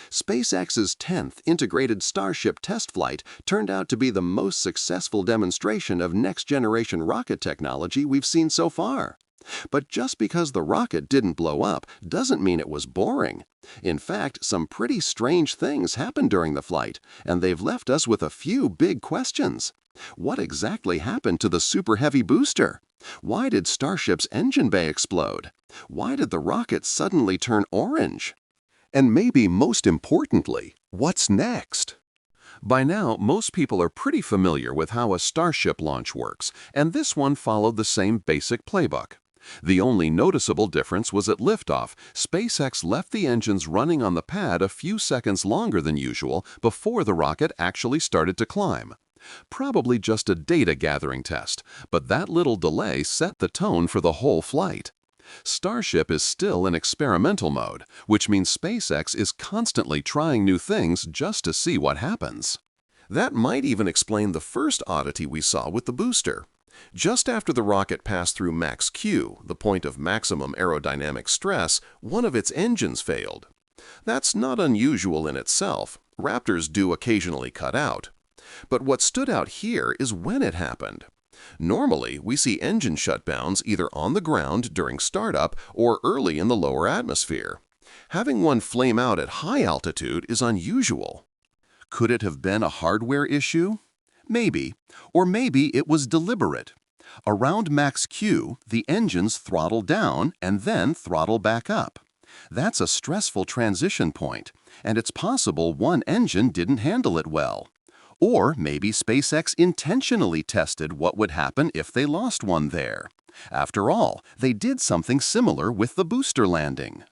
SpaceX's 10th integrated Starship test flight turned out to be the most successful demonstration of next-generation rocket technology we've seen so far. But just because the rocket didn't blow up doesn't mean it was boring. In fact, some pretty strange things happened during the flight, and they've left us with a few big questions. What exactly happened to the Super Heavy booster? Why did Starship's engine bay explode? Why did the rocket suddenly turn orange? And maybe most importantly, what's next? By now, most people are pretty familiar with how a Starship launch works, and this one followed the same basic playbook. The only noticeable difference was at liftoff, SpaceX left the engines running on the pad a few seconds longer than usual before the rocket actually started to climb. Probably just a data gathering test, but that little delay set the tone for the whole flight. Starship is still in experimental mode, which means SpaceX is constantly trying new things just to see what happens. That might even explain the first oddity we saw with the booster. Just after the rocket passed through max Q, the point of maximum aerodynamic stress, one of its engines failed. That's not unusual in itself. Raptors do occasionally cut out. But what stood out here is when it happened. Normally, we see engine shutdowns either on the ground during startup or early in the lower atmosphere. Having one flame out at high altitude is unusual. Could it have been a hardware issue? Maybe. Or maybe it was deliberate. Around max Q, the engines throttle down and then throttle back up. That's a stressful transition point, and it's possible one engine didn't handle it well. Or maybe SpaceX intentionally tested what would happen if they lost one there. After all, they did something similar with the booster landing.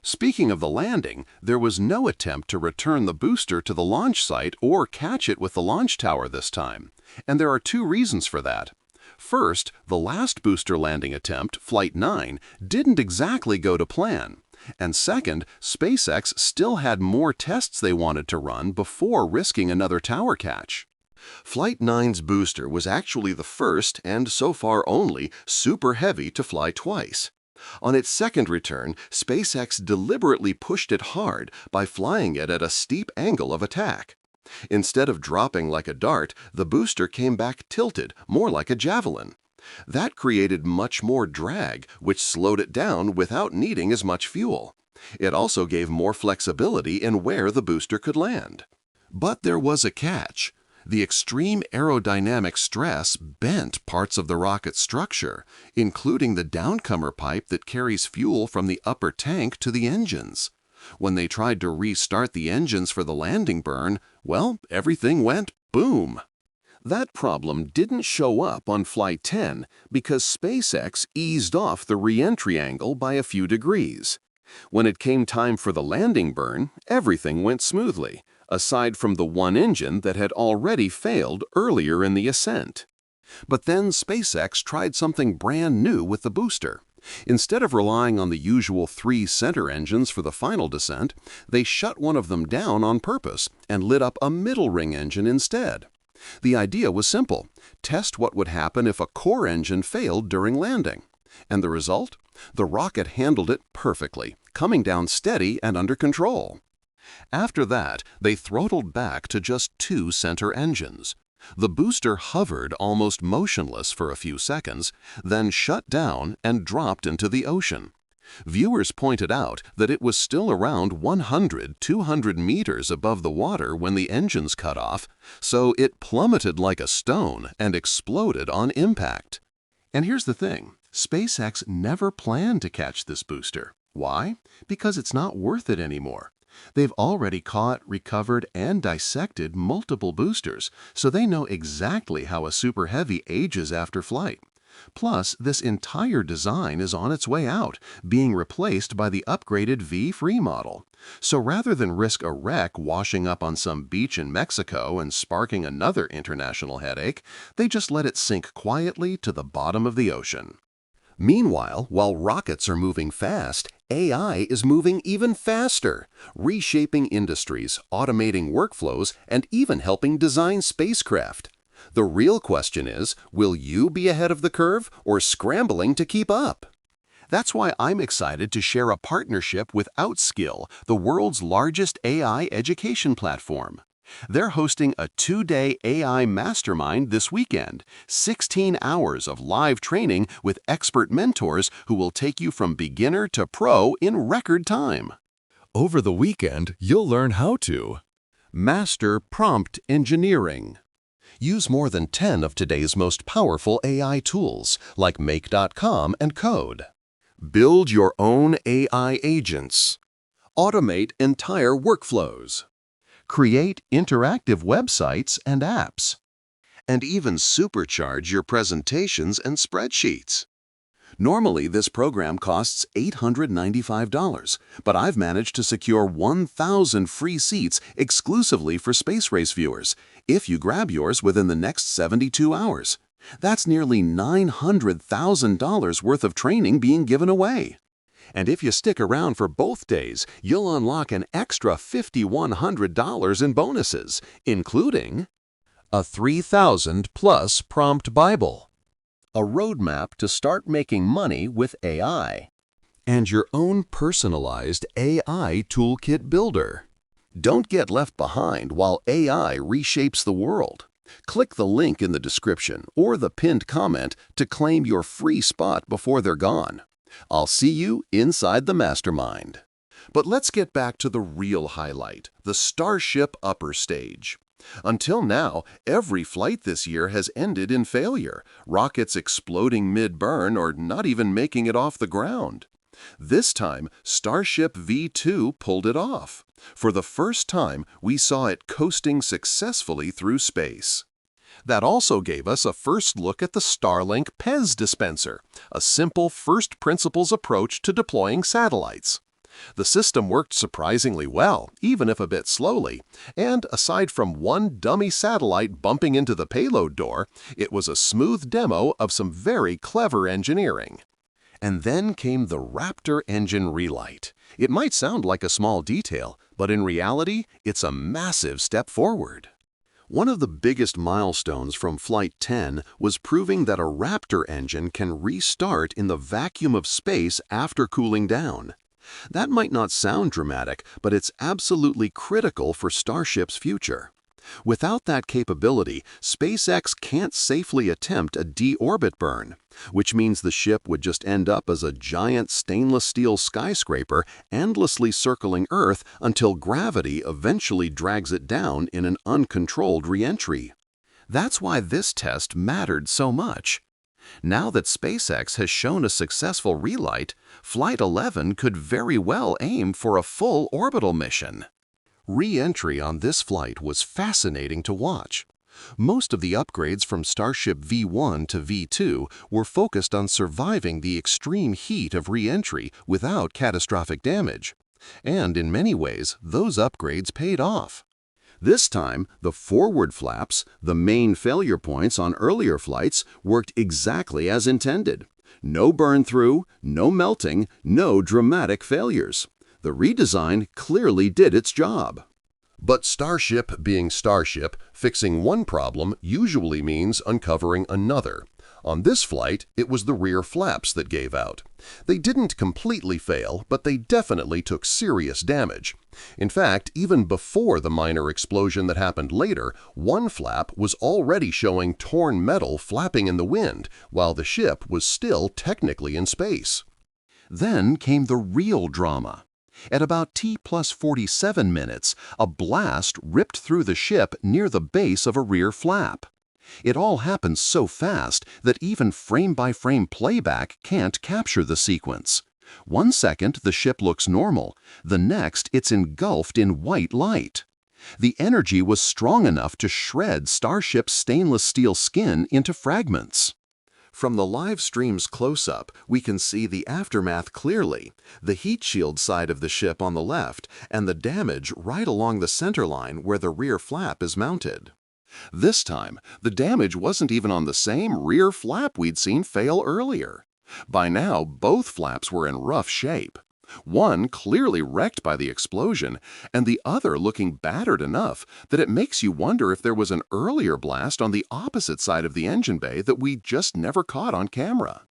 Speaking of the landing, there was no attempt to return the booster to the launch site or catch it with the launch tower this time. And there are two reasons for that. First, the last booster landing attempt, Flight 9, didn't exactly go to plan. And second, SpaceX still had more tests they wanted to run before risking another tower catch. Flight 9's booster was actually the first, and so far only, Super Heavy to fly twice. On its second return, SpaceX deliberately pushed it hard by flying it at a steep angle of attack. Instead of dropping like a dart, the booster came back tilted, more like a javelin. That created much more drag, which slowed it down without needing as much fuel. It also gave more flexibility in where the booster could land. But there was a catch. The extreme aerodynamic stress bent parts of the rocket structure, including the downcomer pipe that carries fuel from the upper tank to the engines. When they tried to restart the engines for the landing burn, well, everything went boom. That problem didn't show up on Flight 10 because SpaceX eased off the re-entry angle by a few degrees. When it came time for the landing burn, everything went smoothly, aside from the one engine that had already failed earlier in the ascent. But then SpaceX tried something brand new with the booster. Instead of relying on the usual 3 center engines for the final descent, they shut one of them down on purpose and lit up a middle ring engine instead. The idea was simple: test what would happen if a core engine failed during landing. And the result? The rocket handled it perfectly, coming down steady and under control. After that, they throttled back to just 2 center engines. The booster hovered almost motionless for a few seconds, then shut down and dropped into the ocean. Viewers pointed out that it was still around 100–200 meters above the water when the engines cut off, so it plummeted like a stone and exploded on impact. And here's the thing: SpaceX never planned to catch this booster. Why? Because it's not worth it anymore. They've already caught, recovered, and dissected multiple boosters, so they know exactly how a Super Heavy ages after flight. Plus, this entire design is on its way out, being replaced by the upgraded V-Free model. So rather than risk a wreck washing up on some beach in Mexico and sparking another international headache, they just let it sink quietly to the bottom of the ocean. Meanwhile, while rockets are moving fast, AI is moving even faster, reshaping industries, automating workflows, and even helping design spacecraft. The real question is, will you be ahead of the curve or scrambling to keep up? That's why I'm excited to share a partnership with Outskill, the world's largest AI education platform. They're hosting a 2-day AI mastermind this weekend, 16 hours of live training with expert mentors who will take you from beginner to pro in record time. Over the weekend, you'll learn how to Master prompt engineering. Use more than 10 of today's most powerful AI tools, like Make.com and Code. Build your own AI agents. Automate entire workflows. Create interactive websites and apps. And even supercharge your presentations and spreadsheets. Normally, this program costs $895, but I've managed to secure 1,000 free seats exclusively for Space Race viewers if you grab yours within the next 72 hours. That's nearly $900,000 worth of training being given away. And if you stick around for both days, you'll unlock an extra $5,100 in bonuses, including a 3,000+ prompt Bible, a roadmap to start making money with AI, and your own personalized AI toolkit builder. Don't get left behind while AI reshapes the world. Click the link in the description or the pinned comment to claim your free spot before they're gone. I'll see you inside the mastermind. But let's get back to the real highlight, the Starship upper stage. Until now, every flight this year has ended in failure, rockets exploding mid-burn or not even making it off the ground. This time, Starship V2 pulled it off. For the first time, we saw it coasting successfully through space. That also gave us a first look at the Starlink PEZ dispenser, a simple first principles approach to deploying satellites. The system worked surprisingly well, even if a bit slowly, and aside from one dummy satellite bumping into the payload door, it was a smooth demo of some very clever engineering. And then came the Raptor engine relight. It might sound like a small detail, but in reality, it's a massive step forward. One of the biggest milestones from Flight 10 was proving that a Raptor engine can restart in the vacuum of space after cooling down. That might not sound dramatic, but it's absolutely critical for Starship's future. Without that capability, SpaceX can't safely attempt a deorbit burn, which means the ship would just end up as a giant stainless steel skyscraper endlessly circling Earth until gravity eventually drags it down in an uncontrolled re-entry. That's why this test mattered so much. Now that SpaceX has shown a successful relight, Flight 11 could very well aim for a full orbital mission. Re-entry on this flight was fascinating to watch. Most of the upgrades from Starship V1 to V2 were focused on surviving the extreme heat of re-entry without catastrophic damage. And in many ways, those upgrades paid off. This time, the forward flaps, the main failure points on earlier flights, worked exactly as intended. No burn-through, no melting, no dramatic failures. The redesign clearly did its job. But Starship being Starship, fixing one problem usually means uncovering another. On this flight, it was the rear flaps that gave out. They didn't completely fail, but they definitely took serious damage. In fact, even before the minor explosion that happened later, one flap was already showing torn metal flapping in the wind, while the ship was still technically in space. Then came the real drama. At about T+47 minutes, a blast ripped through the ship near the base of a rear flap. It all happened so fast that even frame-by-frame playback can't capture the sequence. 1 second, the ship looks normal. The next, it's engulfed in white light. The energy was strong enough to shred Starship's stainless steel skin into fragments. From the live stream's close-up, we can see the aftermath clearly, the heat shield side of the ship on the left, and the damage right along the center line where the rear flap is mounted. This time, the damage wasn't even on the same rear flap we'd seen fail earlier. By now, both flaps were in rough shape. One clearly wrecked by the explosion, and the other looking battered enough that it makes you wonder if there was an earlier blast on the opposite side of the engine bay that we just never caught on camera.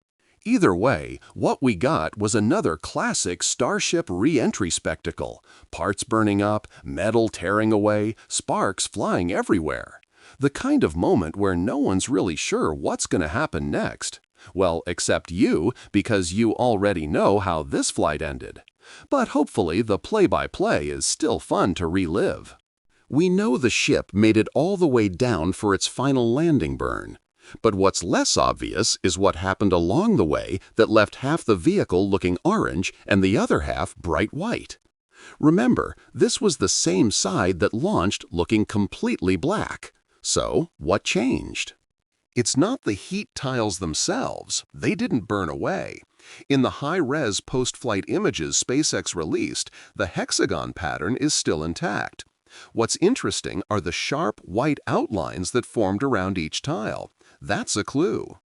Either way, what we got was another classic Starship re-entry spectacle. Parts burning up, metal tearing away, sparks flying everywhere. The kind of moment where no one's really sure what's going to happen next. Well, except you, because you already know how this flight ended. But hopefully the play-by-play is still fun to relive. We know the ship made it all the way down for its final landing burn. But what's less obvious is what happened along the way that left half the vehicle looking orange and the other half bright white. Remember, this was the same side that launched looking completely black. So, what changed? It's not the heat tiles themselves. They didn't burn away. In the high-res post-flight images SpaceX released, the hexagon pattern is still intact. What's interesting are the sharp white outlines that formed around each tile. That's a clue.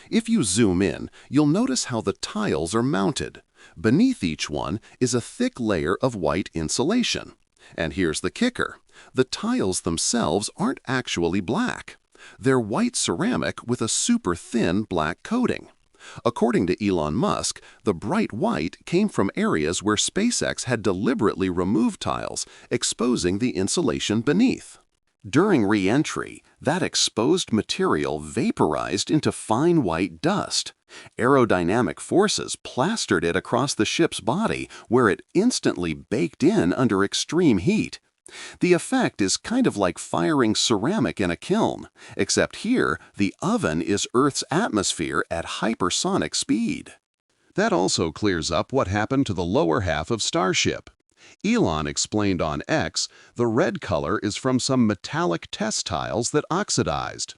If you zoom in, you'll notice how the tiles are mounted. Beneath each one is a thick layer of white insulation. And here's the kicker. The tiles themselves aren't actually black. They're white ceramic with a super thin black coating. According to Elon Musk, the bright white came from areas where SpaceX had deliberately removed tiles, exposing the insulation beneath. During re-entry, that exposed material vaporized into fine white dust. Aerodynamic forces plastered it across the ship's body, where it instantly baked in under extreme heat. The effect is kind of like firing ceramic in a kiln, except here the oven is Earth's atmosphere at hypersonic speed. That also clears up what happened to the lower half of Starship. Elon explained on X, the red color is from some metallic test tiles that oxidized.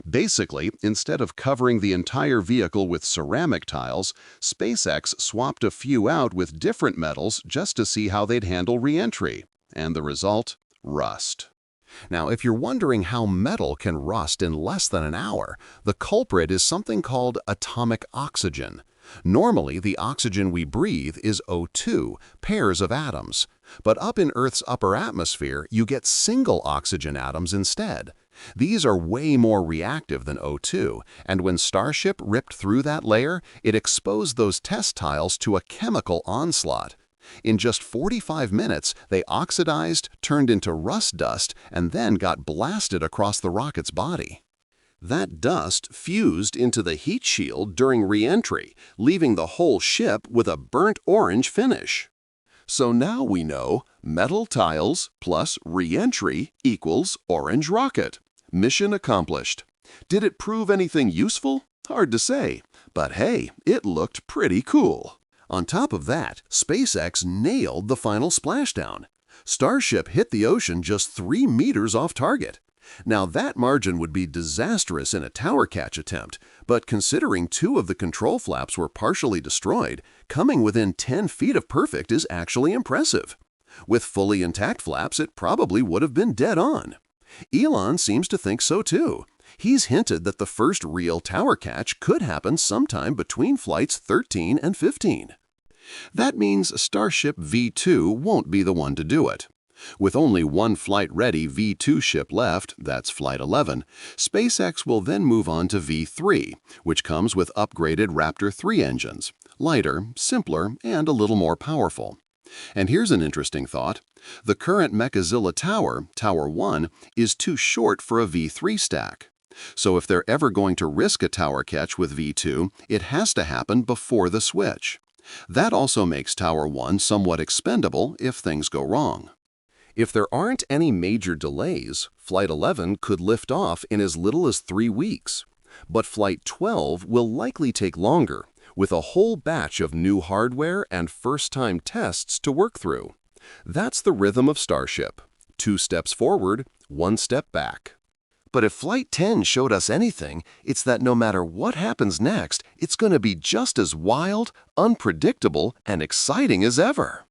Basically, instead of covering the entire vehicle with ceramic tiles, SpaceX swapped a few out with different metals just to see how they'd handle re-entry. And the result? Rust. Now, if you're wondering how metal can rust in less than an hour, the culprit is something called atomic oxygen. Normally, the oxygen we breathe is O2, pairs of atoms. But up in Earth's upper atmosphere, you get single oxygen atoms instead. These are way more reactive than O2, and when Starship ripped through that layer, it exposed those test tiles to a chemical onslaught. In just 45 minutes, they oxidized, turned into rust dust, and then got blasted across the rocket's body. That dust fused into the heat shield during re-entry, leaving the whole ship with a burnt orange finish. So now we know metal tiles plus re-entry equals orange rocket. Mission accomplished. Did it prove anything useful? Hard to say, but hey, it looked pretty cool. On top of that, SpaceX nailed the final splashdown. Starship hit the ocean just 3 meters off target. Now that margin would be disastrous in a tower catch attempt, but considering 2 of the control flaps were partially destroyed, coming within 10 feet of perfect is actually impressive. With fully intact flaps, it probably would have been dead on. Elon seems to think so too. He's hinted that the first real tower catch could happen sometime between flights 13 and 15. That means Starship V2 won't be the one to do it. With only one flight-ready V2 ship left, that's Flight 11, SpaceX will then move on to V3, which comes with upgraded Raptor 3 engines, lighter, simpler, and a little more powerful. And here's an interesting thought. The current Mechazilla tower, Tower 1, is too short for a V3 stack. So if they're ever going to risk a tower catch with V2, it has to happen before the switch. That also makes Tower 1 somewhat expendable if things go wrong. If there aren't any major delays, Flight 11 could lift off in as little as 3 weeks. But Flight 12 will likely take longer, with a whole batch of new hardware and first-time tests to work through. That's the rhythm of Starship. 2 steps forward, 1 step back. But if Flight 10 showed us anything, it's that no matter what happens next, it's going to be just as wild, unpredictable, and exciting as ever.